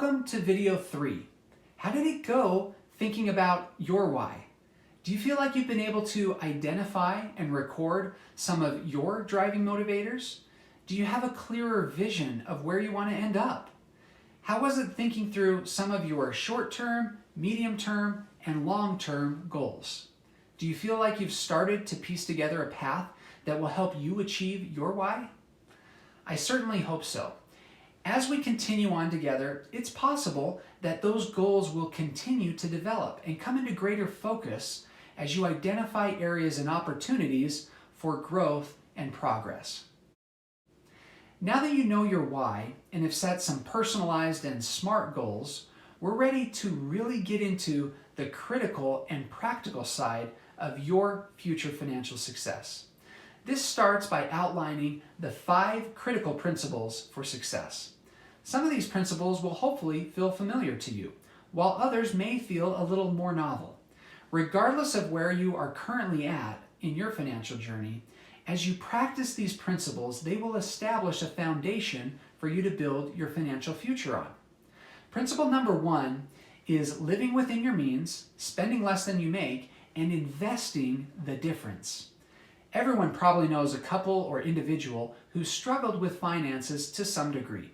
Welcome to video 3. How did it go thinking about your why? Do you feel like you've been able to identify and record some of your driving motivators? Do you have a clearer vision of where you want to end up? How was it thinking through some of your short-term, medium-term, and long-term goals? Do you feel like you've started to piece together a path that will help you achieve your why? I certainly hope so. As we continue on together, it's possible that those goals will continue to develop and come into greater focus as you identify areas and opportunities for growth and progress. Now that you know your why and have set some personalized and SMART goals, we're ready to really get into the critical and practical side of your future financial success. This starts by outlining the 5 critical principles for success. Some of these principles will hopefully feel familiar to you, while others may feel a little more novel. Regardless of where you are currently at in your financial journey, as you practice these principles, they will establish a foundation for you to build your financial future on. Principle number 1 is living within your means, spending less than you make, and investing the difference. Everyone probably knows a couple or individual who struggled with finances to some degree.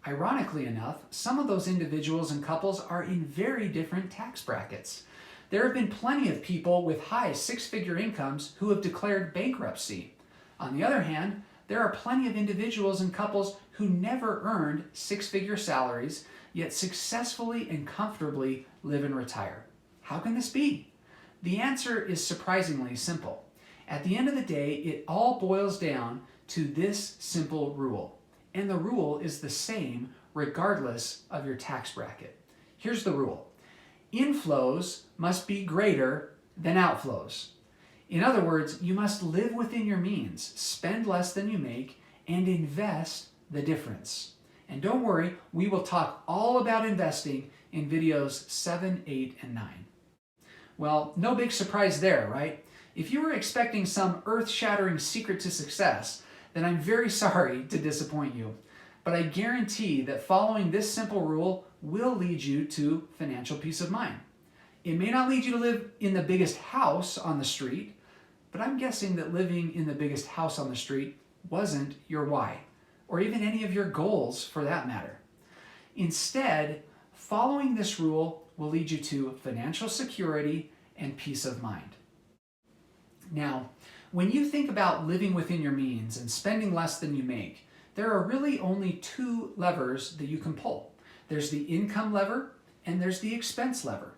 Ironically enough, some of those individuals and couples are in very different tax brackets. There have been plenty of people with high 6-figure incomes who have declared bankruptcy. On the other hand, there are plenty of individuals and couples who never earned 6-figure salaries, yet successfully and comfortably live and retire. How can this be? The answer is surprisingly simple. At the end of the day, it all boils down to this simple rule. And the rule is the same regardless of your tax bracket. Here's the rule. Inflows must be greater than outflows. In other words, you must live within your means, spend less than you make, and invest the difference. And don't worry, we will talk all about investing in videos 7, 8, and 9. Well, no big surprise there, right? If you were expecting some earth-shattering secret to success, then I'm very sorry to disappoint you. But I guarantee that following this simple rule will lead you to financial peace of mind. It may not lead you to live in the biggest house on the street, but I'm guessing that living in the biggest house on the street wasn't your why, or even any of your goals for that matter. Instead, following this rule will lead you to financial security and peace of mind. Now, when you think about living within your means and spending less than you make, there are really only 2 levers that you can pull. There's the income lever and there's the expense lever.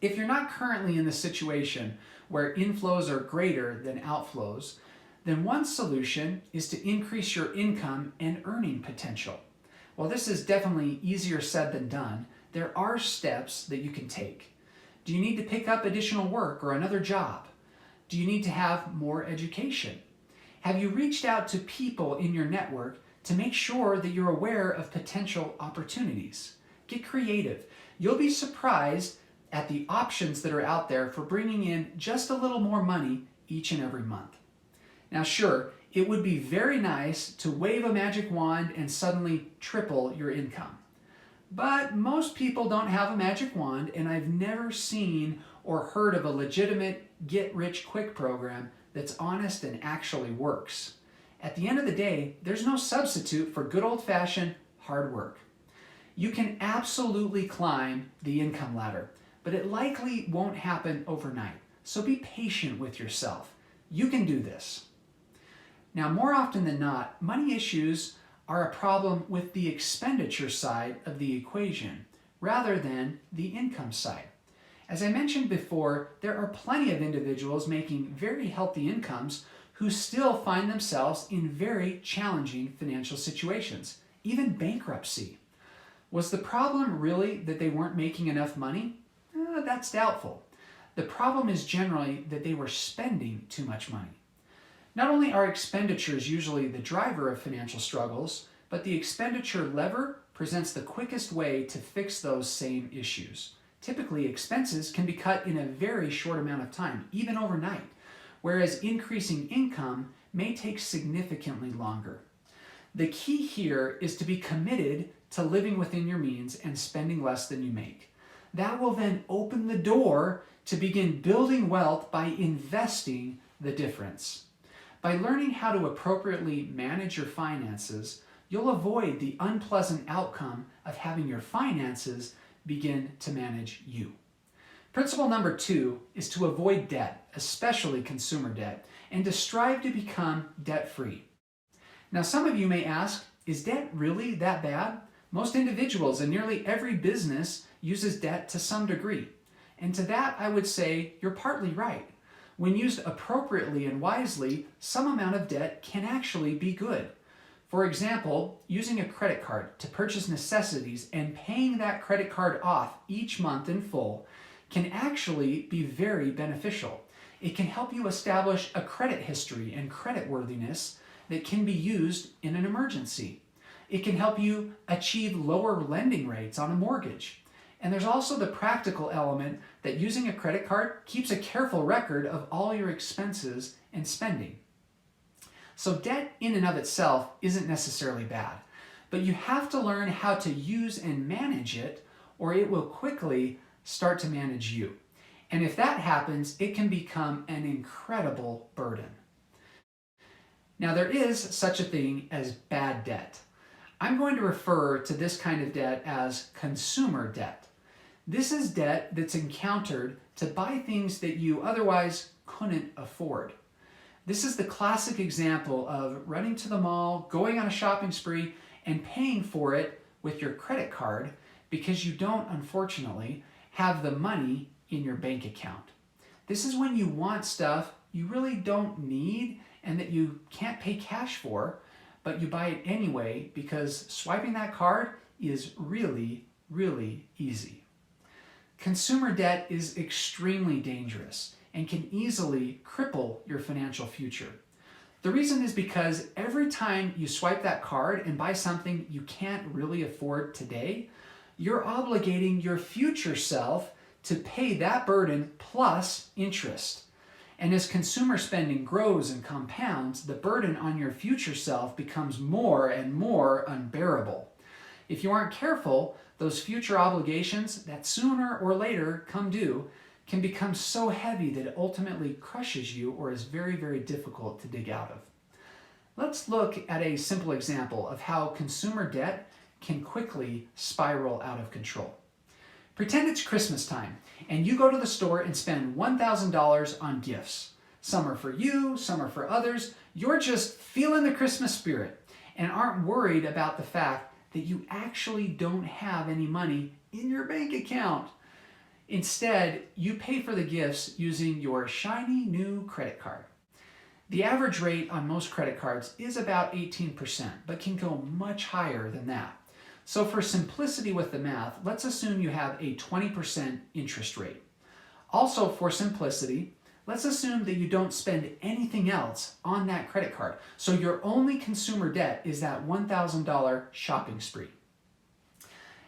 If you're not currently in the situation where inflows are greater than outflows, then one solution is to increase your income and earning potential. While this is definitely easier said than done, there are steps that you can take. Do you need to pick up additional work or another job? Do you need to have more education? Have you reached out to people in your network to make sure that you're aware of potential opportunities? Get creative. You'll be surprised at the options that are out there for bringing in just a little more money each and every month. Now sure, it would be very nice to wave a magic wand and suddenly triple your income. But most people don't have a magic wand, and I've never seen or heard of a legitimate get-rich-quick program that's honest and actually works. At the end of the day, there's no substitute for good old-fashioned hard work. You can absolutely climb the income ladder, but it likely won't happen overnight. So be patient with yourself. You can do this. Now, more often than not, money issues are a problem with the expenditure side of the equation rather than the income side. As I mentioned before, there are plenty of individuals making very healthy incomes who still find themselves in very challenging financial situations, even bankruptcy. Was the problem really that they weren't making enough money? That's doubtful. The problem is generally that they were spending too much money. Not only are expenditures usually the driver of financial struggles, but the expenditure lever presents the quickest way to fix those same issues. Typically, expenses can be cut in a very short amount of time, even overnight, whereas increasing income may take significantly longer. The key here is to be committed to living within your means and spending less than you make. That will then open the door to begin building wealth by investing the difference. By learning how to appropriately manage your finances, you'll avoid the unpleasant outcome of having your finances begin to manage you. Principle number 2 is to avoid debt, especially consumer debt, and to strive to become debt-free. Now, some of you may ask, is debt really that bad? Most individuals and nearly every business uses debt to some degree. And to that, I would say you're partly right. When used appropriately and wisely, some amount of debt can actually be good. For example, using a credit card to purchase necessities and paying that credit card off each month in full can actually be very beneficial. It can help you establish a credit history and creditworthiness that can be used in an emergency. It can help you achieve lower lending rates on a mortgage. And there's also the practical element that using a credit card keeps a careful record of all your expenses and spending. So debt in and of itself isn't necessarily bad, but you have to learn how to use and manage it, or it will quickly start to manage you. And if that happens, it can become an incredible burden. Now, there is such a thing as bad debt. I'm going to refer to this kind of debt as consumer debt. This is debt that's encountered to buy things that you otherwise couldn't afford. This is the classic example of running to the mall, going on a shopping spree, and paying for it with your credit card because you don't, unfortunately, have the money in your bank account. This is when you want stuff you really don't need and that you can't pay cash for, but you buy it anyway because swiping that card is really, really easy. Consumer debt is extremely dangerous and can easily cripple your financial future. The reason is because every time you swipe that card and buy something you can't really afford today, you're obligating your future self to pay that burden plus interest. And as consumer spending grows and compounds, the burden on your future self becomes more and more unbearable. If you aren't careful, those future obligations that sooner or later come due can become so heavy that it ultimately crushes you or is very, very difficult to dig out of. Let's look at a simple example of how consumer debt can quickly spiral out of control. Pretend it's Christmas time and you go to the store and spend $1,000 on gifts. Some are for you, some are for others. You're just feeling the Christmas spirit and aren't worried about the fact that you actually don't have any money in your bank account. Instead, you pay for the gifts using your shiny new credit card. The average rate on most credit cards is about 18%, but can go much higher than that. So for simplicity with the math, let's assume you have a 20% interest rate. Also for simplicity, let's assume that you don't spend anything else on that credit card. So your only consumer debt is that $1,000 shopping spree.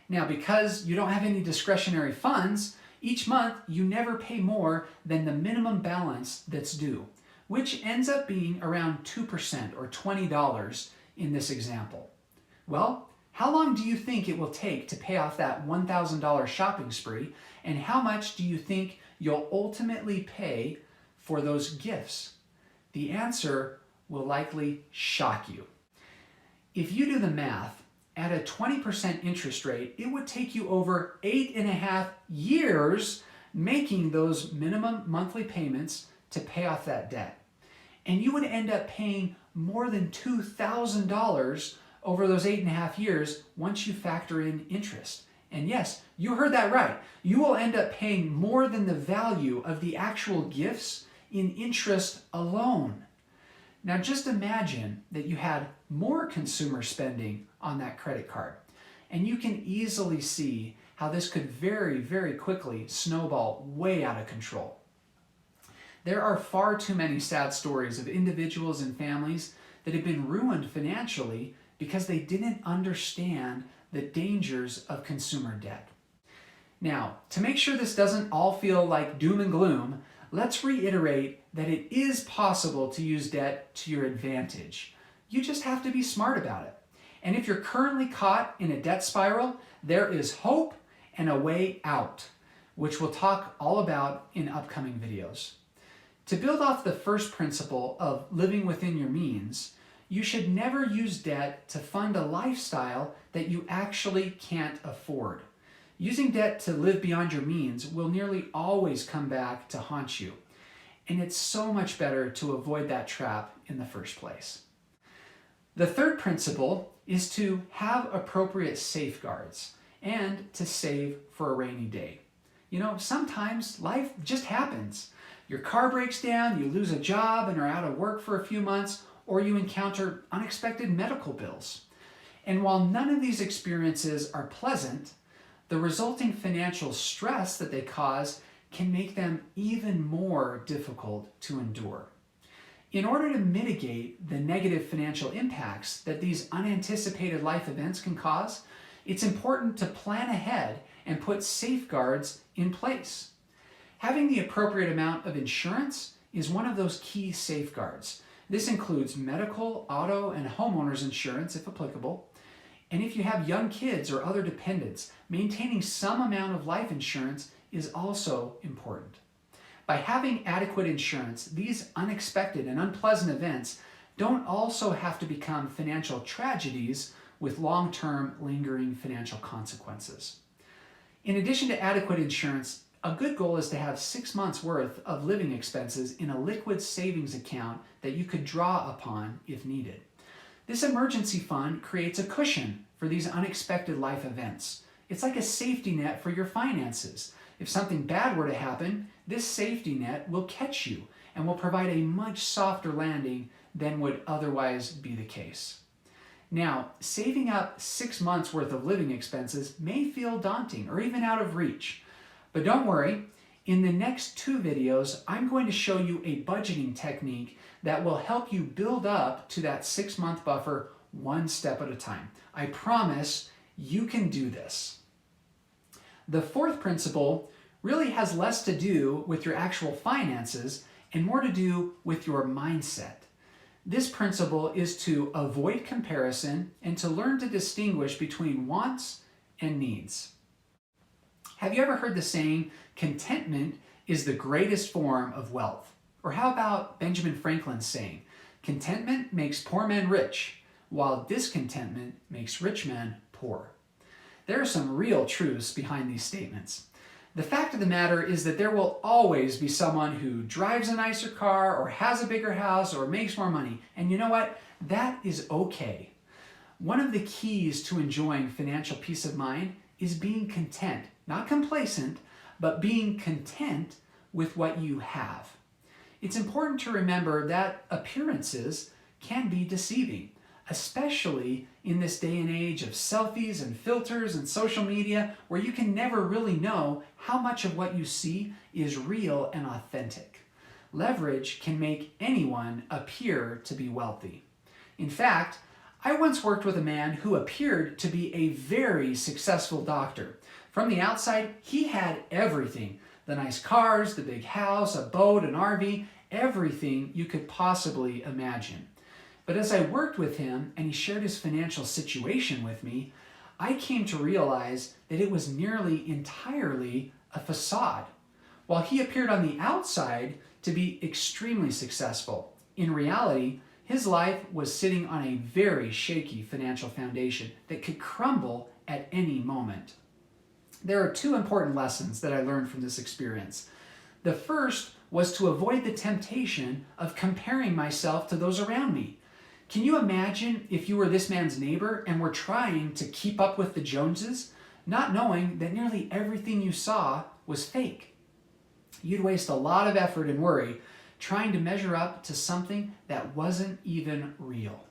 Now, because you don't have any discretionary funds, each month you never pay more than the minimum balance that's due, which ends up being around 2% or $20 in this example. Well, how long do you think it will take to pay off that $1,000 shopping spree, and how much do you think you'll ultimately pay for those gifts? The answer will likely shock you. If you do the math, at a 20% interest rate, it would take you over 8.5 years making those minimum monthly payments to pay off that debt. And you would end up paying more than $2,000 over those 8.5 years once you factor in interest. And yes, you heard that right. You will end up paying more than the value of the actual gifts in interest alone. Now just imagine that you had more consumer spending on that credit card. And you can easily see how this could very, very quickly snowball way out of control. There are far too many sad stories of individuals and families that have been ruined financially because they didn't understand the dangers of consumer debt. Now, to make sure this doesn't all feel like doom and gloom, let's reiterate that it is possible to use debt to your advantage. You just have to be smart about it. And if you're currently caught in a debt spiral, there is hope and a way out, which we'll talk all about in upcoming videos. To build off the first principle of living within your means, you should never use debt to fund a lifestyle that you actually can't afford. Using debt to live beyond your means will nearly always come back to haunt you. And it's so much better to avoid that trap in the first place. The third principle is to have appropriate safeguards and to save for a rainy day. You know, sometimes life just happens. Your car breaks down, you lose a job and are out of work for a few months, or you encounter unexpected medical bills. And while none of these experiences are pleasant, the resulting financial stress that they cause can make them even more difficult to endure. In order to mitigate the negative financial impacts that these unanticipated life events can cause, it's important to plan ahead and put safeguards in place. Having the appropriate amount of insurance is one of those key safeguards. This includes medical, auto, and homeowners insurance if applicable. And if you have young kids or other dependents, maintaining some amount of life insurance is also important. By having adequate insurance, these unexpected and unpleasant events don't also have to become financial tragedies with long-term lingering financial consequences. In addition to adequate insurance, a good goal is to have 6 months worth of living expenses in a liquid savings account that you could draw upon if needed. This emergency fund creates a cushion for these unexpected life events. It's like a safety net for your finances. If something bad were to happen, this safety net will catch you and will provide a much softer landing than would otherwise be the case. Now, saving up 6 months worth of living expenses may feel daunting or even out of reach. But don't worry, in the next 2 videos, I'm going to show you a budgeting technique that will help you build up to that 6-month buffer one step at a time. I promise you can do this. The fourth principle really has less to do with your actual finances and more to do with your mindset. This principle is to avoid comparison and to learn to distinguish between wants and needs. Have you ever heard the saying, contentment is the greatest form of wealth? Or how about Benjamin Franklin's saying, contentment makes poor men rich, while discontentment makes rich men poor? There are some real truths behind these statements. The fact of the matter is that there will always be someone who drives a nicer car or has a bigger house or makes more money. And you know what? That is okay. One of the keys to enjoying financial peace of mind is being content, not complacent, but being content with what you have. It's important to remember that appearances can be deceiving, especially in this day and age of selfies and filters and social media, where you can never really know how much of what you see is real and authentic. Leverage can make anyone appear to be wealthy. In fact, I once worked with a man who appeared to be a very successful doctor. From the outside, he had everything. The nice cars, the big house, a boat, an RV, everything you could possibly imagine. But as I worked with him and he shared his financial situation with me, I came to realize that it was nearly entirely a facade. While he appeared on the outside to be extremely successful, in reality, his life was sitting on a very shaky financial foundation that could crumble at any moment. There are 2 important lessons that I learned from this experience. The first was to avoid the temptation of comparing myself to those around me. Can you imagine if you were this man's neighbor and were trying to keep up with the Joneses, not knowing that nearly everything you saw was fake? You'd waste a lot of effort and worry trying to measure up to something that wasn't even real.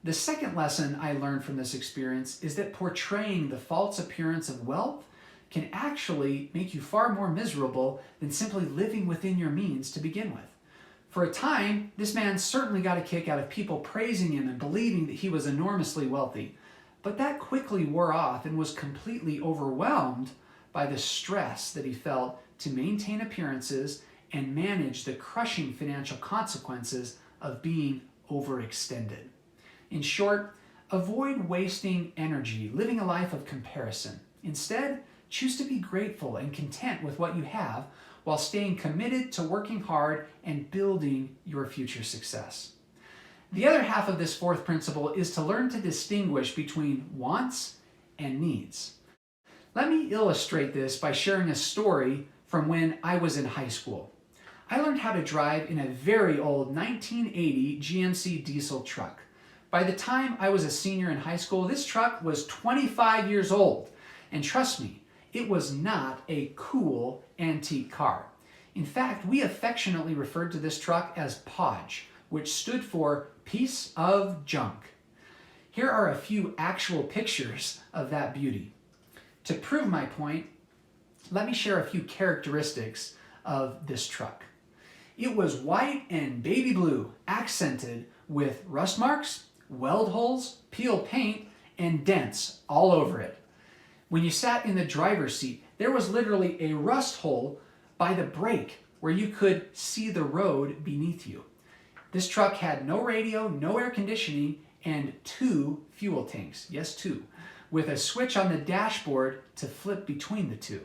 The second lesson I learned from this experience is that portraying the false appearance of wealth can actually make you far more miserable than simply living within your means to begin with. For a time, this man certainly got a kick out of people praising him and believing that he was enormously wealthy. But that quickly wore off and was completely overwhelmed by the stress that he felt to maintain appearances and manage the crushing financial consequences of being overextended. In short, Avoid wasting energy living a life of comparison. Instead, choose to be grateful and content with what you have while staying committed to working hard and building your future success. The other half of this fourth principle is to learn to distinguish between wants and needs. Let me illustrate this by sharing a story from when I was in high school. I learned how to drive in a very old 1980 GMC diesel truck. By the time I was a senior in high school, this truck was 25 years old. And trust me, it was not a cool antique car. In fact, we affectionately referred to this truck as Podge, which stood for piece of junk. Here are a few actual pictures of that beauty. To prove my point, let me share a few characteristics of this truck. It was white and baby blue, accented with rust marks, weld holes, peel paint, and dents all over it. When you sat in the driver's seat, there was literally a rust hole by the brake where you could see the road beneath you. This truck had no radio, no air conditioning, and 2 fuel tanks. Yes, 2. With a switch on the dashboard to flip between the 2.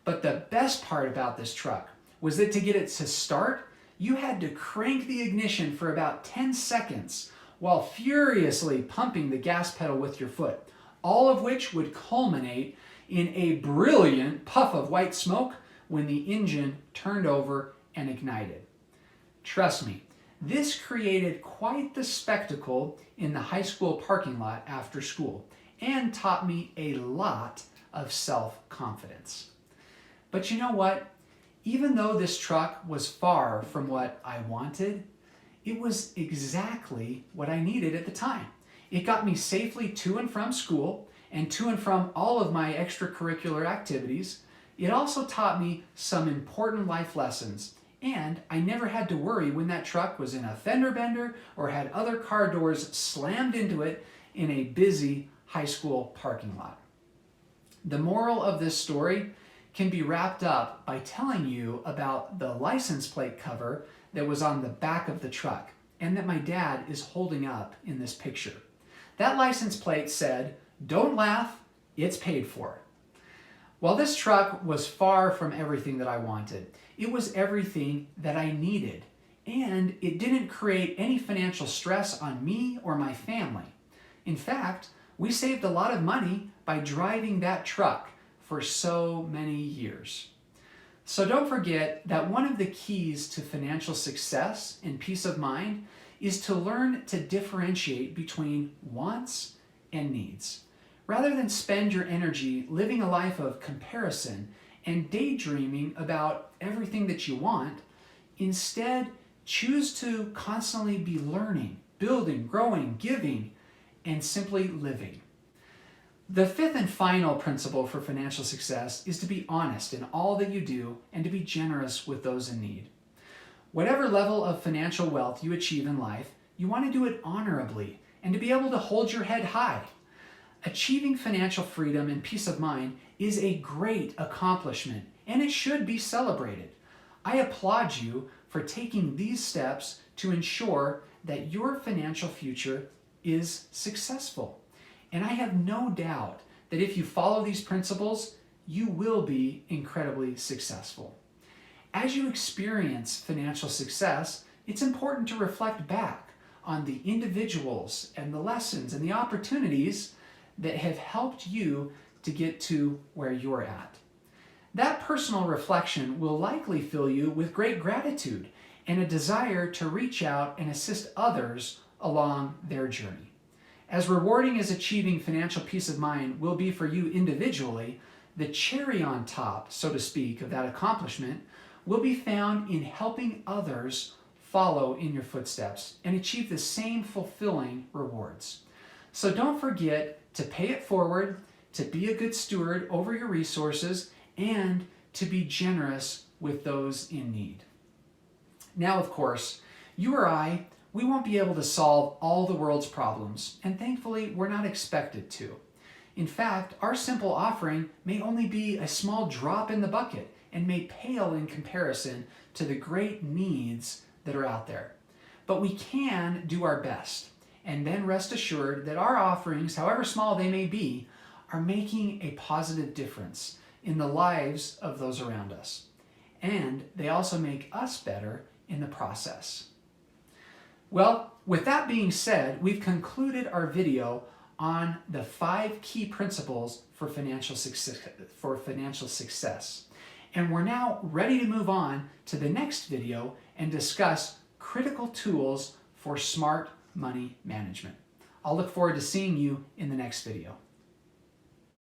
But the best part about this truck was that to get it to start, you had to crank the ignition for about 10 seconds while furiously pumping the gas pedal with your foot, all of which would culminate in a brilliant puff of white smoke when the engine turned over and ignited. Trust me, this created quite the spectacle in the high school parking lot after school and taught me a lot of self-confidence. But you know what? Even though this truck was far from what I wanted, it was exactly what I needed at the time. It got me safely to and from school and to and from all of my extracurricular activities. It also taught me some important life lessons, and I never had to worry when that truck was in a fender bender or had other car doors slammed into it in a busy high school parking lot. The moral of this story can be wrapped up by telling you about the license plate cover that was on the back of the truck and that my dad is holding up in this picture. That license plate said, "Don't laugh, it's paid for." While this truck was far from everything that I wanted, it was everything that I needed, and it didn't create any financial stress on me or my family. In fact, we saved a lot of money by driving that truck for so many years. So don't forget that one of the keys to financial success and peace of mind is to learn to differentiate between wants and needs. Rather than spend your energy living a life of comparison and daydreaming about everything that you want, instead choose to constantly be learning, building, growing, giving, and simply living. The fifth and final principle for financial success is to be honest in all that you do and to be generous with those in need. Whatever level of financial wealth you achieve in life, you want to do it honorably and to be able to hold your head high. Achieving financial freedom and peace of mind is a great accomplishment and it should be celebrated. I applaud you for taking these steps to ensure that your financial future is successful. And I have no doubt that if you follow these principles, you will be incredibly successful. As you experience financial success, it's important to reflect back on the individuals and the lessons and the opportunities that have helped you to get to where you're at. That personal reflection will likely fill you with great gratitude and a desire to reach out and assist others along their journey. As rewarding as achieving financial peace of mind will be for you individually, the cherry on top, so to speak, of that accomplishment will be found in helping others follow in your footsteps and achieve the same fulfilling rewards. So don't forget to pay it forward, to be a good steward over your resources, and to be generous with those in need. Now, of course, you or I, we won't be able to solve all the world's problems, and thankfully, we're not expected to. In fact, our simple offering may only be a small drop in the bucket and may pale in comparison to the great needs that are out there. But we can do our best. And then rest assured that our offerings, however small they may be, are making a positive difference in the lives of those around us. And they also make us better in the process. Well, with that being said, we've concluded our video on the 5 key principles for financial success. And we're now ready to move on to the next video and discuss critical tools for smart money management. I'll look forward to seeing you in the next video.